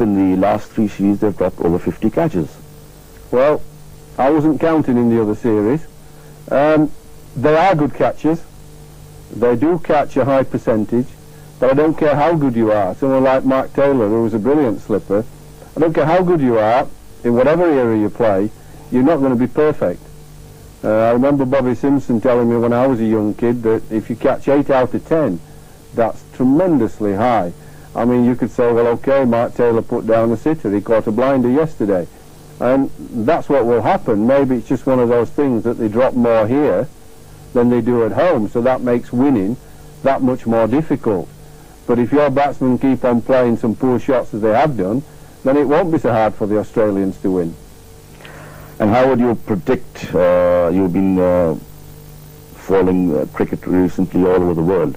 In the last 3 series, they've dropped over 50 catches. Well, I wasn't counting in the other series. They are good catchers. They do catch a high percentage, but I don't care how good you are. Someone like Mark Taylor, who was a brilliant slipper, I don't care how good you are, in whatever area you play, you're not going to be perfect. I remember Bobby Simpson telling me when I was a young kid that if you catch 8 out of 10, that's tremendously high. I mean, you could say, well, okay, Mark Taylor put down a sitter, he caught a blinder yesterday. And that's what will happen. Maybe it's just one of those things that they drop more here than they do at home, so that makes winning that much more difficult. But if your batsmen keep on playing some poor shots as they have done, then it won't be so hard for the Australians to win. And how would you predict, you've been following cricket recently all over the world.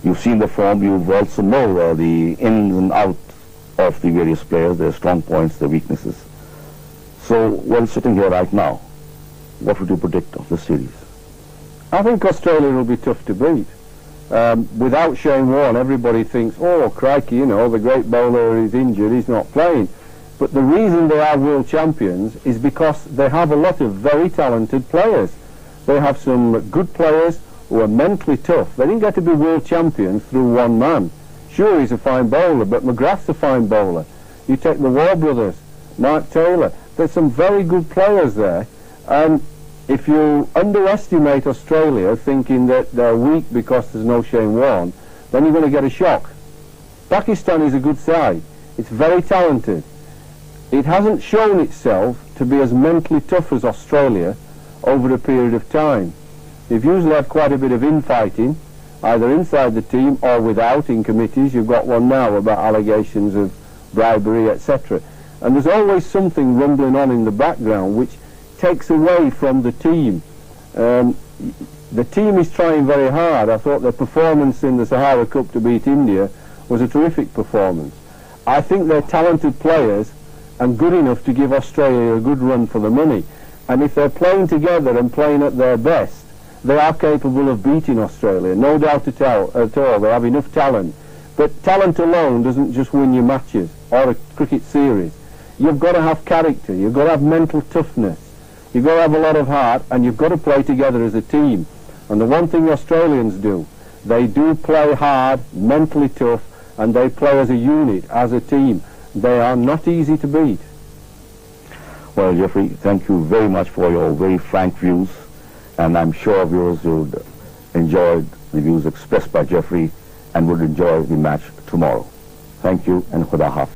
You've seen the form, you also know the ins and outs of the various players, their strong points, their weaknesses. So, while sitting here right now, what would you predict of the series? I think Australia will be tough to beat. Without Shane Warne, everybody thinks, oh, crikey, you know, the great bowler is injured, he's not playing. But the reason they are world champions is because they have a lot of very talented players. They have some good players who are mentally tough. They didn't get to be world champions through one man. Sure, he's a fine bowler, but McGrath's a fine bowler. You take the War brothers, Mark Taylor, there's some very good players there. And if you underestimate Australia, thinking that they're weak because there's no Shane Warne, then you're going to get a shock. Pakistan is a good side. It's very talented. It hasn't shown itself to be as mentally tough as Australia over a period of time. They've usually had quite a bit of infighting, either inside the team or without in committees. You've got one now about allegations of bribery, etc. And there's always something rumbling on in the background which takes away from the team. The team is trying very hard. I thought their performance in the Sahara Cup to beat India was a terrific performance. I think they're talented players and good enough to give Australia a good run for the money. And if they're playing together and playing at their best, they are capable of beating Australia, no doubt at all. They have enough talent. But talent alone doesn't just win you matches or a cricket series. You've got to have character, you've got to have mental toughness, you've got to have a lot of heart, and you've got to play together as a team. And the one thing the Australians do, they do play hard, mentally tough, and they play as a unit, as a team. They are not easy to beat. Well, Geoffrey, thank you very much for your very frank views, and I'm sure viewers would enjoy the views expressed by Geoffrey and would enjoy the match tomorrow. Thank you, and Khuda Hafiz.